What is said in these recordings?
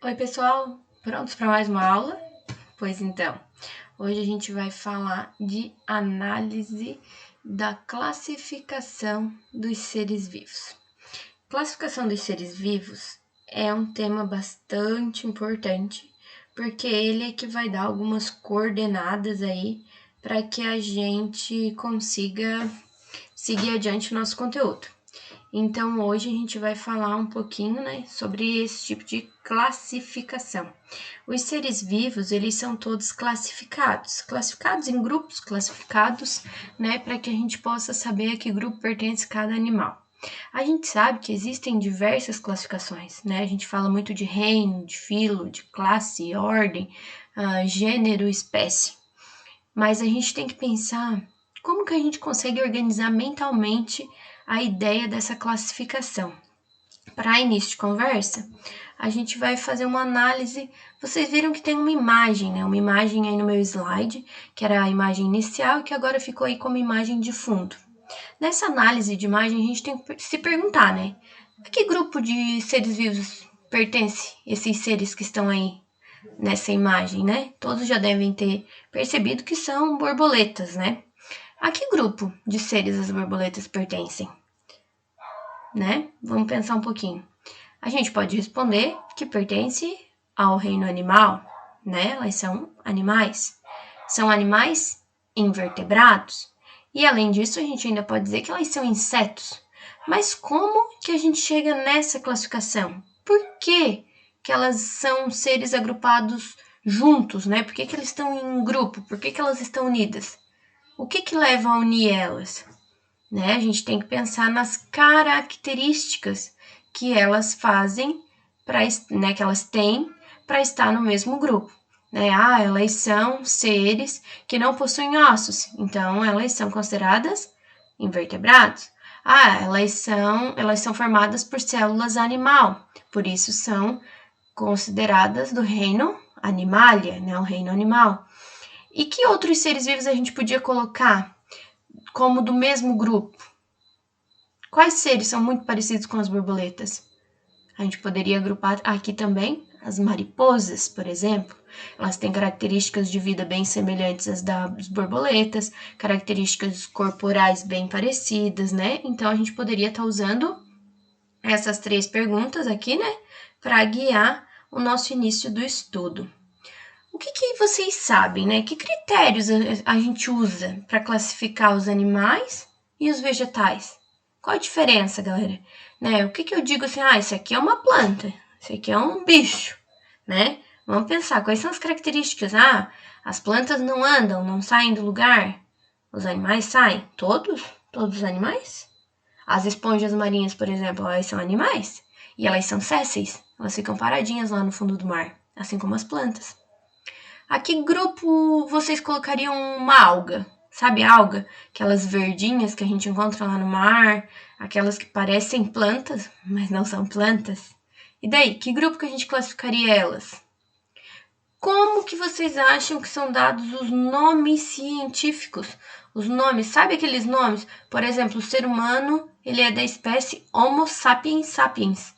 Oi, pessoal! Prontos para mais uma aula? Pois então, hoje a gente vai falar de análise da classificação dos seres vivos. Classificação dos seres vivos é um tema bastante importante, porque ele é que vai dar algumas coordenadas aí para que a gente consiga seguir adiante o nosso conteúdo. Então, hoje a gente vai falar um pouquinho, sobre esse tipo de classificação. Os seres vivos, eles são todos classificados em grupos, classificados, para que a gente possa saber a que grupo pertence cada animal. A gente sabe que existem diversas classificações, A gente fala muito de reino, de filo, de classe, ordem, gênero, espécie. Mas a gente tem que pensar como que a gente consegue organizar mentalmente a ideia dessa classificação. Para início de conversa, a gente vai fazer uma análise. Vocês viram que tem uma imagem, Uma imagem aí no meu slide, que era a imagem inicial e que agora ficou aí como imagem de fundo. Nessa análise de imagem, a gente tem que se perguntar, a que grupo de seres vivos pertence esses seres que estão aí nessa imagem, Todos já devem ter percebido que são borboletas, A que grupo de seres as borboletas pertencem? Vamos pensar um pouquinho. A gente pode responder que pertence ao reino animal, Elas são animais. São animais invertebrados. E além disso, a gente ainda pode dizer que elas são insetos. Mas como que a gente chega nessa classificação? Por que elas são seres agrupados juntos, Por que eles estão em grupo? Por que elas estão unidas? O que leva a unir elas? A gente tem que pensar nas características que elas fazem, que elas têm para estar no mesmo grupo. Elas são seres que não possuem ossos, então elas são consideradas invertebrados. Elas são formadas por células animal, por isso são consideradas do reino Animalia, o reino animal. E que outros seres vivos a gente podia colocar como do mesmo grupo? Quais seres são muito parecidos com as borboletas? A gente poderia agrupar aqui também as mariposas, por exemplo. Elas têm características de vida bem semelhantes às das borboletas, características corporais bem parecidas, Então a gente poderia estar usando essas 3 perguntas aqui, para guiar o nosso início do estudo. O que vocês sabem, Que critérios a gente usa para classificar os animais e os vegetais? Qual a diferença, galera? O que eu digo assim, isso aqui é uma planta, isso aqui é um bicho, Vamos pensar, quais são as características? As plantas não andam, não saem do lugar. Os animais saem? Todos? Todos os animais? As esponjas marinhas, por exemplo, elas são animais. E elas são sésseis, elas ficam paradinhas lá no fundo do mar, assim como as plantas. A que grupo vocês colocariam uma alga? Sabe alga? Aquelas verdinhas que a gente encontra lá no mar, aquelas que parecem plantas, mas não são plantas. E daí, que grupo que a gente classificaria elas? Como que vocês acham que são dados os nomes científicos? Os nomes, sabe aqueles nomes? Por exemplo, o ser humano, ele é da espécie Homo sapiens sapiens.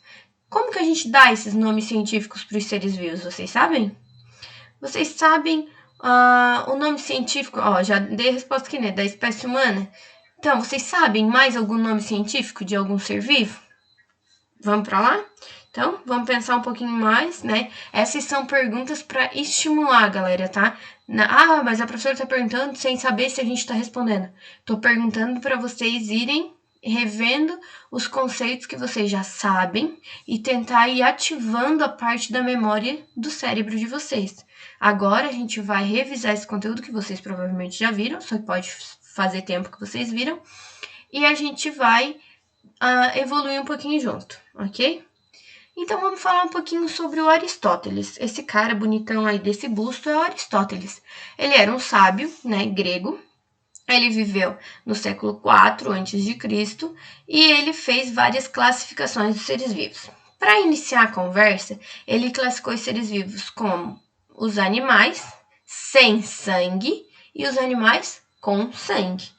Como que a gente dá esses nomes científicos para os seres vivos? Vocês sabem? Vocês sabem o nome científico? Já dei a resposta aqui, da espécie humana. Então, vocês sabem mais algum nome científico de algum ser vivo? Vamos para lá? Então, vamos pensar um pouquinho mais, Essas são perguntas para estimular, galera, tá? Mas a professora está perguntando sem saber se a gente está respondendo. Estou perguntando para vocês irem revendo os conceitos que vocês já sabem e tentar ir ativando a parte da memória do cérebro de vocês. Agora a gente vai revisar esse conteúdo que vocês provavelmente já viram, só que pode fazer tempo que vocês viram, e a gente vai evoluir um pouquinho junto, ok? Então vamos falar um pouquinho sobre o Aristóteles. Esse cara bonitão aí desse busto é o Aristóteles. Ele era um sábio, grego. Ele viveu no século IV a.C. e ele fez várias classificações dos seres vivos. Para iniciar a conversa, ele classificou os seres vivos como os animais sem sangue e os animais com sangue.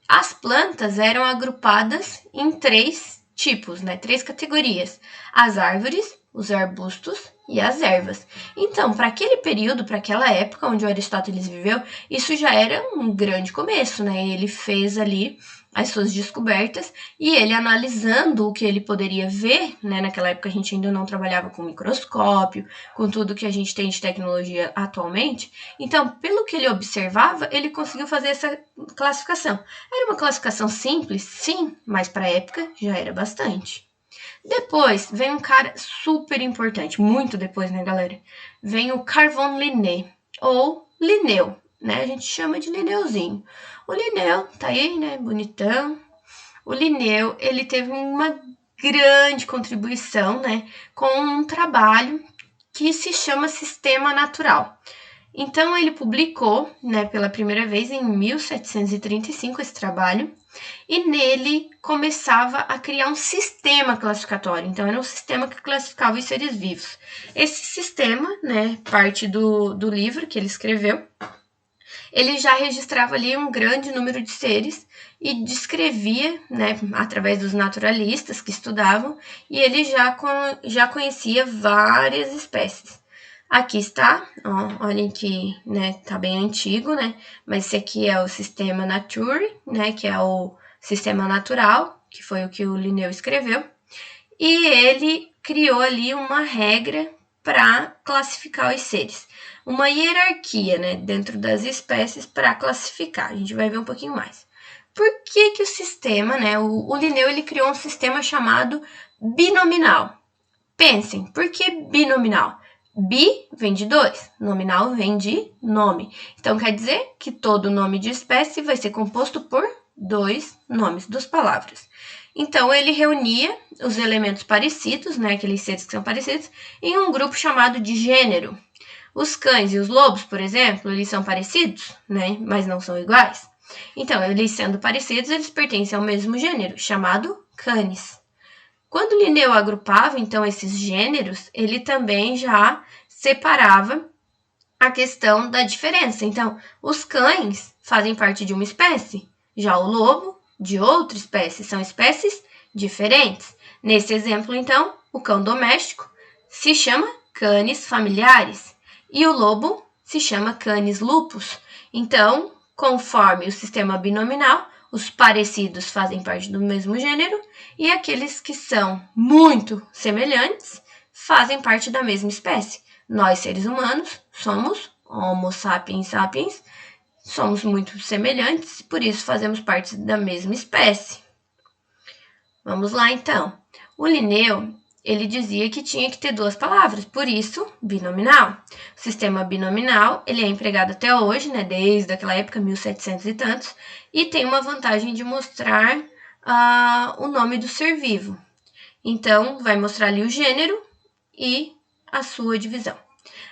As plantas eram agrupadas em 3 tipos, 3 categorias. As árvores, os arbustos e as ervas. Então, para aquele período, para aquela época onde o Aristóteles viveu, isso já era um grande começo, né? Ele fez ali as suas descobertas e ele analisando o que ele poderia ver, né? Naquela época a gente ainda não trabalhava com microscópio, com tudo que a gente tem de tecnologia atualmente. Então, pelo que ele observava, ele conseguiu fazer essa classificação. Era uma classificação simples, sim, mas para a época já era bastante. Depois vem um cara super importante, muito depois, né, galera? Vem o Carl Linné, ou Linneu, né? A gente chama de Linneuzinho. O Linneu, tá aí, né? Bonitão. O Linneu, ele teve uma grande contribuição, né? Com um trabalho que se chama Sistema Natural. Então, ele publicou, né, pela primeira vez em 1735 esse trabalho, e nele começava a criar um sistema classificatório. Então, era um sistema que classificava os seres vivos. Esse sistema, né, parte do livro que ele escreveu, ele já registrava ali um grande número de seres e descrevia, né, através dos naturalistas que estudavam, e ele já conhecia várias espécies. Aqui está, ó, olhem que, né, tá bem antigo, né, mas esse aqui é o sistema Nature, né, que é o sistema natural, que foi o que o Linneu escreveu, e ele criou ali uma regra para classificar os seres, uma hierarquia, né, dentro das espécies para classificar. A gente vai ver um pouquinho mais. Por que o sistema, né, o Linneu ele criou um sistema chamado binominal? Pensem, por que binominal? Bi vem de dois, nominal vem de nome. Então, quer dizer que todo nome de espécie vai ser composto por dois nomes, duas palavras. Então, ele reunia os elementos parecidos, né, aqueles seres que são parecidos, em um grupo chamado de gênero. Os cães e os lobos, por exemplo, eles são parecidos, né, mas não são iguais. Então, eles sendo parecidos, eles pertencem ao mesmo gênero, chamado canis. Quando Linneu agrupava, então, esses gêneros, ele também já separava a questão da diferença. Então, os cães fazem parte de uma espécie, já o lobo de outra espécie, são espécies diferentes. Nesse exemplo, então, o cão doméstico se chama Canis familiaris e o lobo se chama Canis lupus. Então, conforme o sistema binominal, os parecidos fazem parte do mesmo gênero e aqueles que são muito semelhantes fazem parte da mesma espécie. Nós, seres humanos, somos Homo sapiens sapiens, somos muito semelhantes, por isso fazemos parte da mesma espécie. Vamos lá, então. O Linneu, ele dizia que tinha que ter duas palavras, por isso, binominal. O sistema binominal, ele é empregado até hoje, né, desde aquela época, 1700 e tantos, e tem uma vantagem de mostrar o nome do ser vivo. Então, vai mostrar ali o gênero e a sua divisão.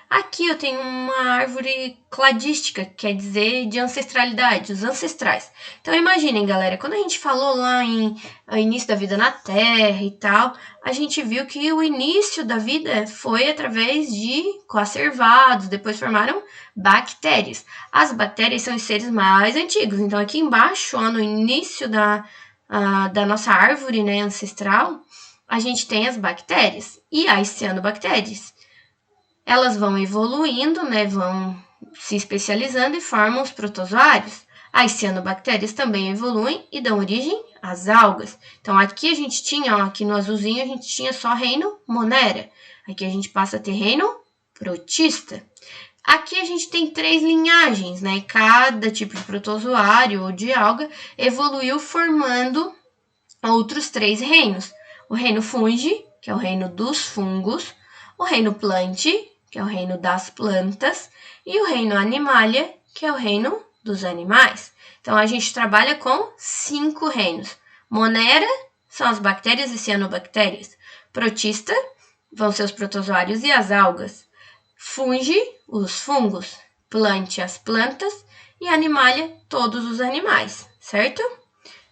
Aqui eu tenho uma árvore cladística, que quer dizer de ancestralidade, os ancestrais. Então imaginem, galera, quando a gente falou lá em início da vida na Terra e tal, a gente viu que o início da vida foi através de coacervados, depois formaram bactérias. As bactérias são os seres mais antigos, então aqui embaixo, ó, no início da nossa árvore, né, ancestral, a gente tem as bactérias e as cianobactérias. Elas vão evoluindo, né, vão se especializando e formam os protozoários. As cianobactérias também evoluem e dão origem às algas. Então, aqui a gente tinha, ó, aqui no azulzinho, a gente tinha só reino Monera. Aqui a gente passa a ter reino Protista. Aqui a gente tem 3 linhagens, né? Cada tipo de protozoário ou de alga evoluiu formando outros 3 reinos. O reino Fungi, que é o reino dos fungos, o reino Plantae, que é o reino das plantas, e o reino Animalia, que é o reino dos animais. Então, a gente trabalha com 5 reinos. Monera são as bactérias e cianobactérias. Protista vão ser os protozoários e as algas. Fungi, os fungos. Plantae, as plantas. E Animalia, todos os animais, certo?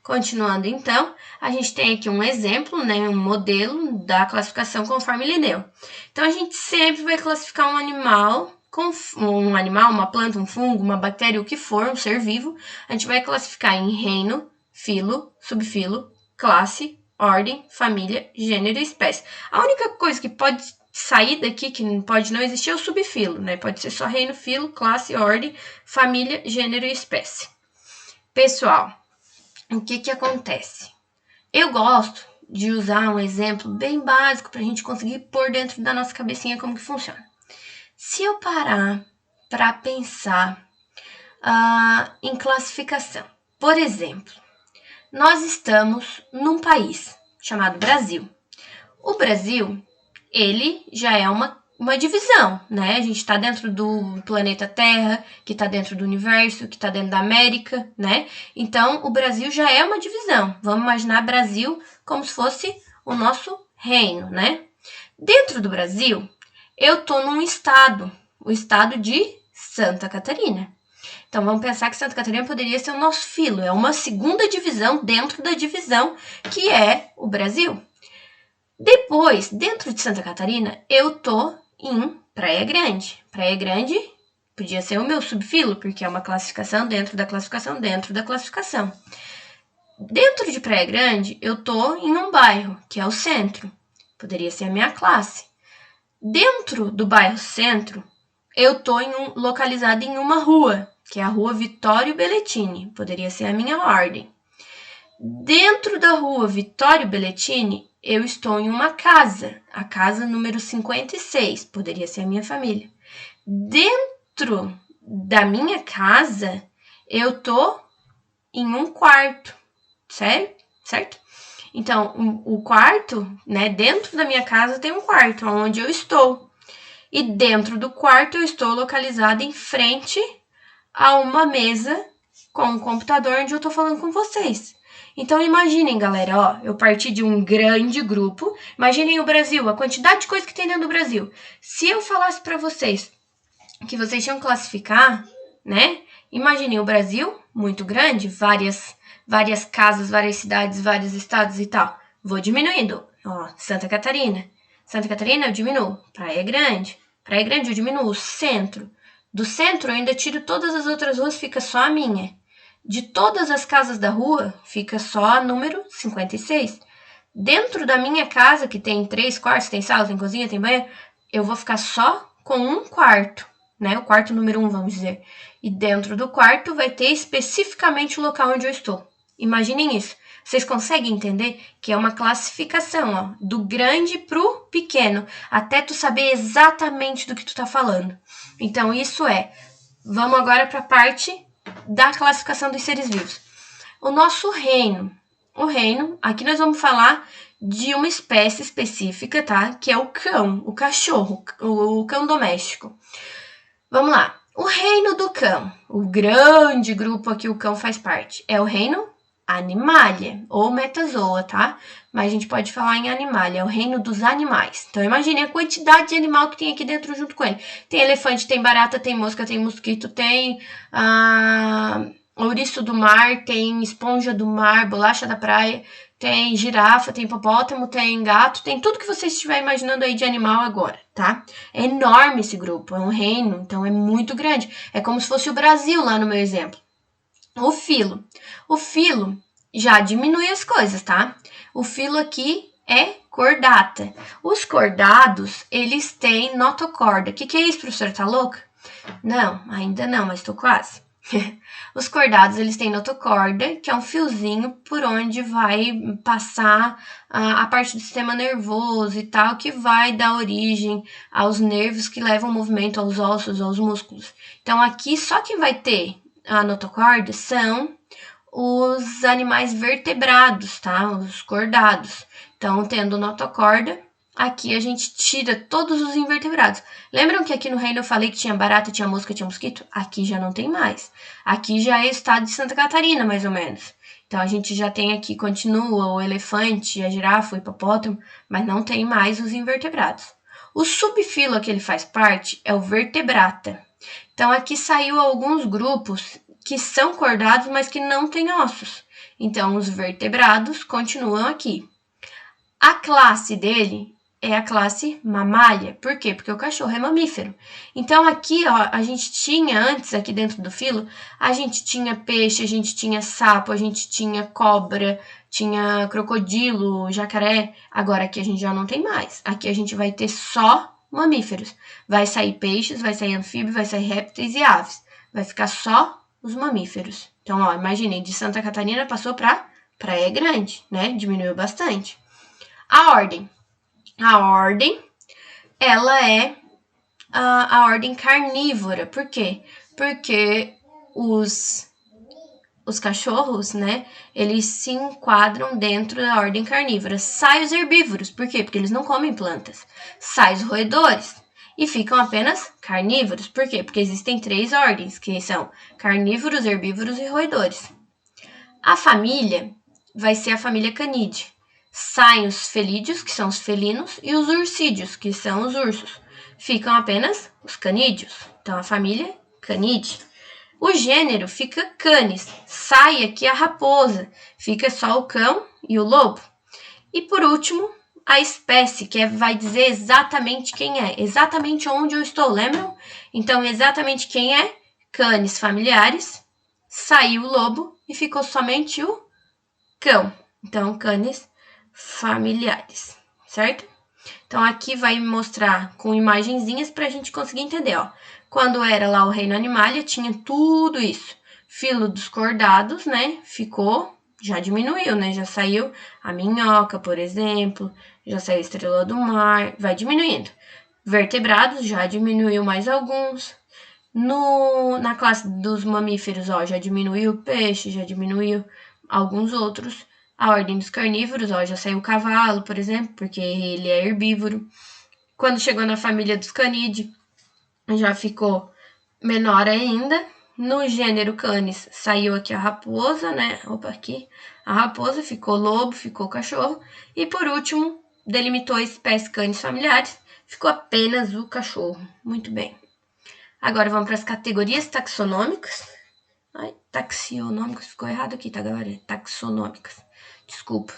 Continuando, então, a gente tem aqui um exemplo, né, um modelo da classificação conforme Linneu. Então, a gente sempre vai classificar um animal, uma planta, um fungo, uma bactéria, o que for, um ser vivo, a gente vai classificar em reino, filo, subfilo, classe, ordem, família, gênero e espécie. A única coisa que pode sair daqui, que pode não existir, é o subfilo, né? Pode ser só reino, filo, classe, ordem, família, gênero e espécie. Pessoal, o que acontece? Eu gosto de usar um exemplo bem básico para a gente conseguir pôr dentro da nossa cabecinha como que funciona. Se eu parar para pensar em classificação, por exemplo, nós estamos num país chamado Brasil. O Brasil, ele já é uma divisão, né? A gente está dentro do planeta Terra, que está dentro do universo, que está dentro da América, né? Então, o Brasil já é uma divisão. Vamos imaginar Brasil como se fosse o nosso reino, né? Dentro do Brasil, eu tô num estado, o estado de Santa Catarina. Então, vamos pensar que Santa Catarina poderia ser o nosso filo, é uma segunda divisão dentro da divisão que é o Brasil. Depois, dentro de Santa Catarina, eu tô em Praia Grande. Praia Grande podia ser o meu subfilo, porque é uma classificação dentro da classificação dentro da classificação. Dentro de Praia Grande, eu tô em um bairro, que é o centro. Poderia ser a minha classe. Dentro do bairro centro, eu tô localizada em uma rua, que é a rua Vitório Belletini. Poderia ser a minha ordem. Dentro da rua Vitório Belletini, eu estou em uma casa, a casa número 56, poderia ser a minha família. Dentro da minha casa, eu tô em um quarto, certo? Então, o quarto, né, dentro da minha casa tem um quarto, onde eu estou. E dentro do quarto eu estou localizada em frente a uma mesa com um computador onde eu tô falando com vocês. Então, imaginem, galera, ó, eu parti de um grande grupo. Imaginem o Brasil, a quantidade de coisa que tem dentro do Brasil. Se eu falasse para vocês que vocês tinham que classificar, né? Imaginem o Brasil, muito grande, várias casas, várias cidades, vários estados e tal. Vou diminuindo. Ó, Santa Catarina. Santa Catarina eu diminuo. Praia Grande eu diminuo. Centro. Do centro eu ainda tiro todas as outras ruas, fica só a minha. De todas as casas da rua, fica só a número 56. Dentro da minha casa, que tem 3 quartos, tem sala, tem cozinha, tem banheiro, eu vou ficar só com um quarto, né? O quarto número 1, vamos dizer. E dentro do quarto vai ter especificamente o local onde eu estou. Imaginem isso. Vocês conseguem entender que é uma classificação, ó, do grande pro pequeno, até tu saber exatamente do que tu tá falando. Então, isso vamos agora para a parte da classificação dos seres vivos. O nosso reino. O reino, aqui nós vamos falar de uma espécie específica, tá? Que é o cão, o cachorro, o cão doméstico. Vamos lá. O reino do cão, o grande grupo aqui o cão faz parte, é o reino Animalia, ou Metazoa, tá? Mas a gente pode falar em Animalia, é o reino dos animais. Então, imagine a quantidade de animal que tem aqui dentro junto com ele. Tem elefante, tem barata, tem mosca, tem mosquito, tem ouriço do mar, tem esponja do mar, bolacha da praia, tem girafa, tem hipopótamo, tem gato, tem tudo que você estiver imaginando aí de animal agora, tá? É enorme esse grupo, é um reino, então é muito grande. É como se fosse o Brasil lá no meu exemplo. O filo. O filo já diminui as coisas, tá? O filo aqui é cordata. Os cordados, eles têm notocorda. O que é isso, professora? Tá louca? Não, ainda não, mas tô quase. Os cordados, eles têm notocorda, que é um fiozinho por onde vai passar a parte do sistema nervoso e tal, que vai dar origem aos nervos que levam o movimento aos ossos, aos músculos. Então, aqui, só quem vai ter a notocorda são os animais vertebrados, tá? Os cordados. Então, tendo notocorda, aqui a gente tira todos os invertebrados. Lembram que aqui no reino eu falei que tinha barata, tinha mosca, tinha mosquito? Aqui já não tem mais. Aqui já é o estado de Santa Catarina, mais ou menos. Então, a gente já tem aqui, continua o elefante, a girafa, o hipopótamo, mas não tem mais os invertebrados. O subfilo que ele faz parte é o vertebrata. Então, aqui saiu alguns grupos que são cordados, mas que não têm ossos. Então, os vertebrados continuam aqui. A classe dele é a classe mamália. Por quê? Porque o cachorro é mamífero. Então, aqui, ó, a gente tinha, antes, aqui dentro do filo, a gente tinha peixe, a gente tinha sapo, a gente tinha cobra, tinha crocodilo, jacaré. Agora aqui a gente já não tem mais. Aqui a gente vai ter só mamíferos. Vai sair peixes, vai sair anfíbios, vai sair répteis e aves. Vai ficar só os mamíferos. Então, ó, imaginem, de Santa Catarina passou para Praia Grande, né? Diminuiu bastante. A ordem. A ordem, ela é a ordem carnívora. Por quê? Porque os cachorros, né, eles se enquadram dentro da ordem carnívora. Sai os herbívoros. Por quê? Porque eles não comem plantas. Sai os roedores. E ficam apenas carnívoros. Por quê? Porque existem 3 ordens, que são carnívoros, herbívoros e roedores. A família vai ser a família canídea. Saem os felídeos, que são os felinos, e os ursídeos, que são os ursos. Ficam apenas os canídeos. Então, a família canídea. O gênero fica canis. Sai aqui a raposa. Fica só o cão e o lobo. E, por último, a espécie, que vai dizer exatamente quem é. Exatamente onde eu estou, lembram? Então, exatamente quem é? Canis familiares. Saiu o lobo e ficou somente o cão. Então, canis familiares, certo? Então, aqui vai mostrar com imagenzinhas para a gente conseguir entender, ó. Quando era lá o reino animalia, tinha tudo isso. Filo dos cordados, né? Ficou, já diminuiu, né? Já saiu a minhoca, por exemplo. Já saiu a estrela do mar, vai diminuindo. Vertebrados, já diminuiu mais alguns. Na classe dos mamíferos, ó, já diminuiu o peixe, já diminuiu alguns outros. A ordem dos carnívoros, ó, já saiu o cavalo, por exemplo, porque ele é herbívoro. Quando chegou na família dos canídeos, já ficou menor ainda. No gênero canis, saiu aqui a raposa, né? Opa, aqui. A raposa, ficou lobo, ficou cachorro. E por último, delimitou a espécie canis familiares, ficou apenas o cachorro. Muito bem. Agora vamos para as categorias taxonômicas. Ai, taxionômicas, ficou errado aqui, tá, galera? Taxonômicas. Desculpa.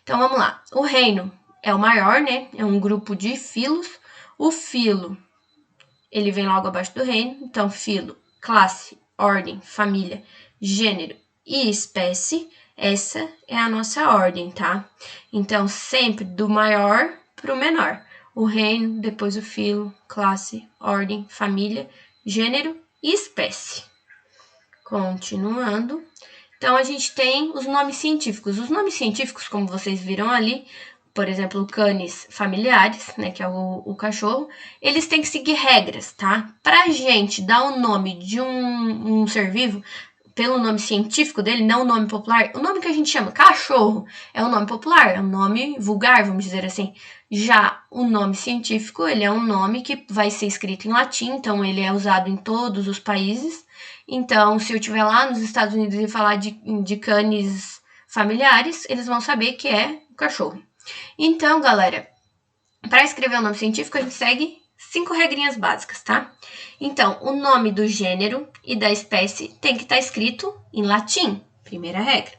Então, vamos lá. O reino é o maior, né? É um grupo de filos. O filo, ele vem logo abaixo do reino. Então, filo, classe, ordem, família, gênero e espécie. Essa é a nossa ordem, tá? Então, sempre do maior para o menor. O reino, depois o filo, classe, ordem, família, gênero e espécie. Continuando. Então, a gente tem os nomes científicos. Os nomes científicos, como vocês viram ali, por exemplo, o canis familiares, né, que é o cachorro, eles têm que seguir regras, tá? Pra gente dar o nome de um ser vivo, pelo nome científico dele, não o nome popular, o nome que a gente chama cachorro é um nome popular, é um nome vulgar, vamos dizer assim. Já o nome científico, ele é um nome que vai ser escrito em latim, então ele é usado em todos os países. Então, se eu estiver lá nos Estados Unidos e falar de canis familiares, eles vão saber que é o cachorro. Então, galera, para escrever o nome científico, a gente segue 5 regrinhas básicas, tá? Então, o nome do gênero e da espécie tem que estar escrito em latim, primeira regra.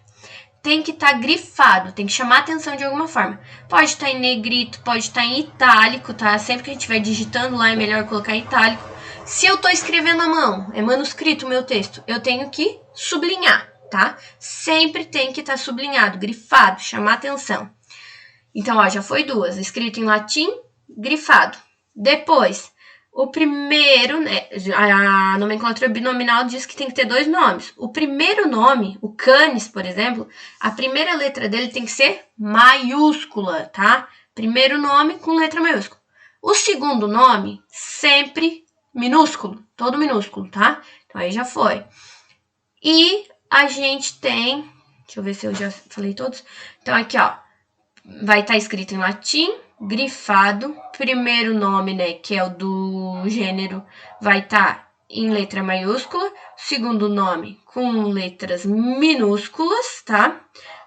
Tem que estar grifado, tem que chamar atenção de alguma forma. Pode estar em negrito, pode estar em itálico, tá? Sempre que a gente estiver digitando lá, é melhor colocar em itálico. Se eu estou escrevendo à mão, é manuscrito o meu texto, eu tenho que sublinhar, tá? Sempre tem que estar sublinhado, grifado, chamar atenção. Então, ó, já foi 2. Escrito em latim, grifado. Depois, o primeiro, né? A nomenclatura binominal diz que tem que ter 2 nomes. O primeiro nome, o canis, por exemplo, a primeira letra dele tem que ser maiúscula, tá? Primeiro nome com letra maiúscula. O segundo nome, sempre minúsculo, todo minúsculo, tá? Então, aí já foi. E a gente tem... Deixa eu ver se eu já falei todos. Então, aqui, ó. Vai estar escrito em latim, grifado. Primeiro nome, né, que é o do gênero, vai estar em letra maiúscula. Segundo nome, com letras minúsculas, tá?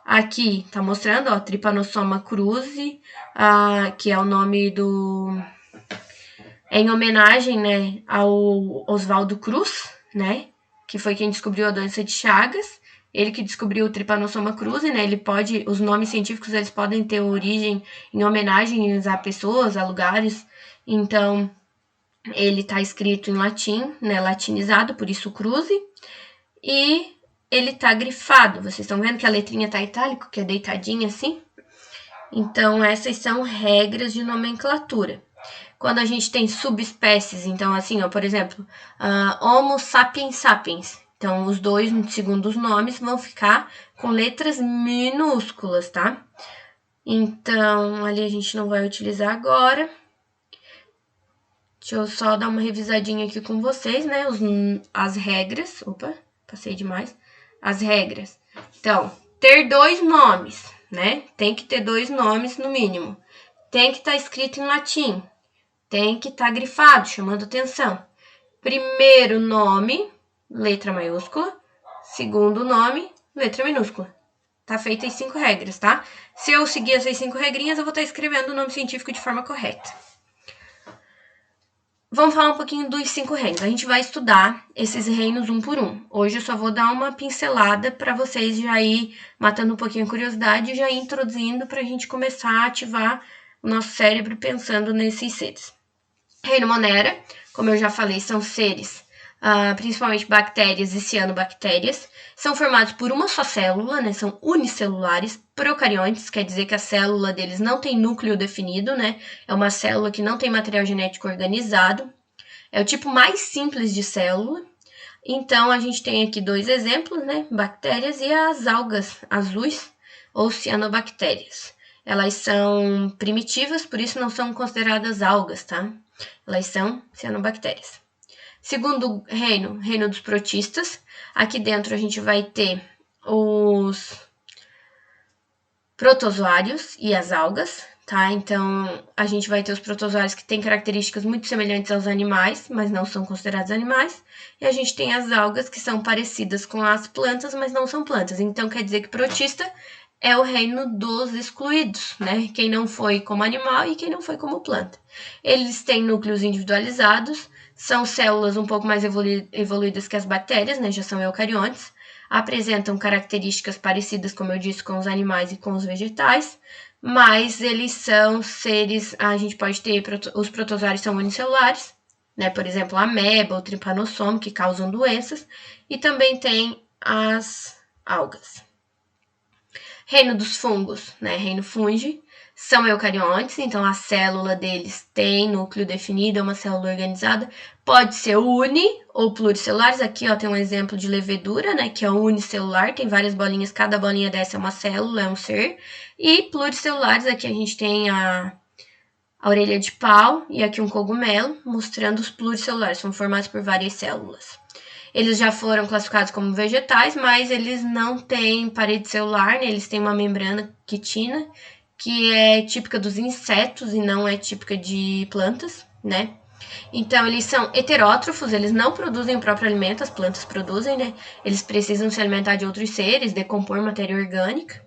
Aqui tá mostrando, ó, Trypanosoma cruzi, que é o nome do... É em homenagem, né, ao Oswaldo Cruz, né, que foi quem descobriu a doença de Chagas. Ele que descobriu o Trypanosoma cruzi, né? Os nomes científicos, eles podem ter origem em homenagens a pessoas, a lugares. Então, ele está escrito em latim, né? Latinizado, por isso cruzi. E ele tá grifado. Vocês estão vendo que a letrinha tá itálico, que é deitadinha assim? Então, essas são regras de nomenclatura. Quando a gente tem subespécies, então assim, ó, por exemplo, Homo sapiens sapiens. Então, os dois segundos nomes vão ficar com letras minúsculas, tá? Então, ali a gente não vai utilizar agora. Deixa eu só dar uma revisadinha aqui com vocês, né? As regras. Opa, passei demais. As regras. Então, ter 2 nomes, né? Tem que ter 2 nomes no mínimo. Tem que estar escrito em latim. Tem que estar grifado, chamando atenção. Primeiro nome, letra maiúscula. Segundo nome, letra minúscula. Tá feita as 5 regras, tá? Se eu seguir essas 5 regrinhas, eu vou estar escrevendo o nome científico de forma correta. Vamos falar um pouquinho dos 5 reinos. A gente vai estudar esses reinos um por um. Hoje eu só vou dar uma pincelada para vocês já ir matando um pouquinho a curiosidade e já ir introduzindo para a gente começar a ativar o nosso cérebro pensando nesses seres. Reino Monera, como eu já falei, são seres, principalmente bactérias e cianobactérias, são formados por uma só célula, né? São unicelulares, procariontes, quer dizer que a célula deles não tem núcleo definido, né? É uma célula que não tem material genético organizado. É o tipo mais simples de célula. Então, a gente tem aqui 2 exemplos, né? Bactérias e as algas azuis, ou cianobactérias. Elas são primitivas, por isso não são consideradas algas, tá? Elas são cianobactérias. Segundo reino, reino dos protistas. Aqui dentro a gente vai ter os protozoários e as algas, tá? Então, a gente vai ter os protozoários que têm características muito semelhantes aos animais, mas não são considerados animais. E a gente tem as algas que são parecidas com as plantas, mas não são plantas. Então, quer dizer que protista é o reino dos excluídos, né? Quem não foi como animal e quem não foi como planta. Eles têm núcleos individualizados, são células um pouco mais evoluídas que as bactérias, né? Já são eucariontes, apresentam características parecidas, como eu disse, com os animais e com os vegetais, mas eles são seres, a gente pode ter, os protozoários são unicelulares, né? Por exemplo, a ameba, o trypanosoma, que causam doenças, e também tem as algas. Reino dos fungos, né? Reino fungi, são eucariontes, então a célula deles tem núcleo definido, é uma célula organizada. Pode ser uni ou pluricelulares. Aqui, ó, tem um exemplo de levedura, né? Que é unicelular, tem várias bolinhas, cada bolinha dessa é uma célula, é um ser. E pluricelulares, aqui a gente tem a orelha de pau e aqui um cogumelo, mostrando os pluricelulares, são formados por várias células. Eles já foram classificados como vegetais, mas eles não têm parede celular, né? Eles têm uma membrana quitina, que é típica dos insetos e não é típica de plantas, né? Então, eles são heterótrofos, eles não produzem o próprio alimento, as plantas produzem, né? Eles precisam se alimentar de outros seres, decompor matéria orgânica,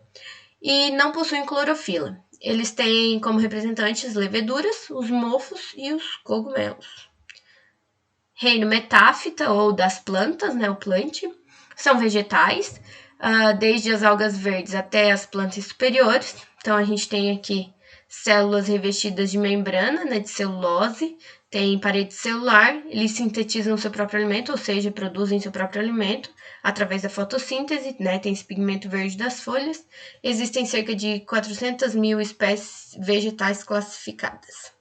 e não possuem clorofila. Eles têm como representantes leveduras, os mofos e os cogumelos. Reino metáfita, ou das plantas, né, o plante, são vegetais, desde as algas verdes até as plantas superiores. Então, a gente tem aqui células revestidas de membrana, né, de celulose, tem parede celular, eles sintetizam seu próprio alimento, ou seja, produzem seu próprio alimento através da fotossíntese, né, tem esse pigmento verde das folhas. Existem cerca de 400 mil espécies vegetais classificadas.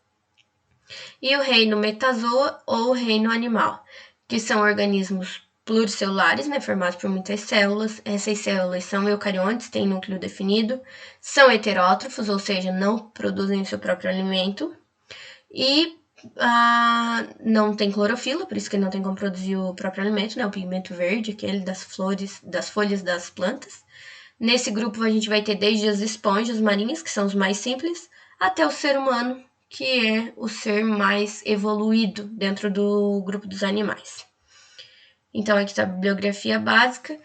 E o reino metazoa ou reino animal, que são organismos pluricelulares, né, formados por muitas células. Essas células são eucariontes, têm núcleo definido, são heterótrofos, ou seja, não produzem o seu próprio alimento, e não tem clorofila, por isso que não tem como produzir o próprio alimento, né, o pigmento verde, aquele das flores, das folhas das plantas. Nesse grupo a gente vai ter desde as esponjas marinhas, que são os mais simples, até o ser humano, que é o ser mais evoluído dentro do grupo dos animais. Então, aqui está a bibliografia básica.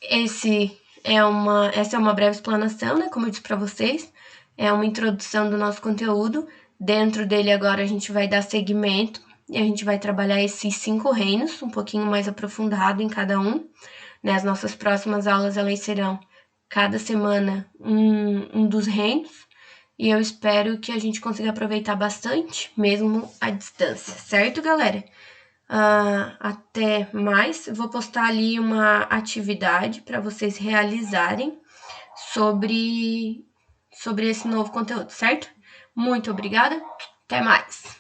Essa é uma breve explanação, né? Como eu disse para vocês, é uma introdução do nosso conteúdo. Dentro dele, agora, a gente vai dar seguimento e a gente vai trabalhar esses 5 reinos, um pouquinho mais aprofundado em cada um. Né? As nossas próximas aulas, elas serão, cada semana, um dos reinos. E eu espero que a gente consiga aproveitar bastante, mesmo à distância, certo, galera? Até mais. Vou postar ali uma atividade para vocês realizarem sobre esse novo conteúdo, certo? Muito obrigada, até mais!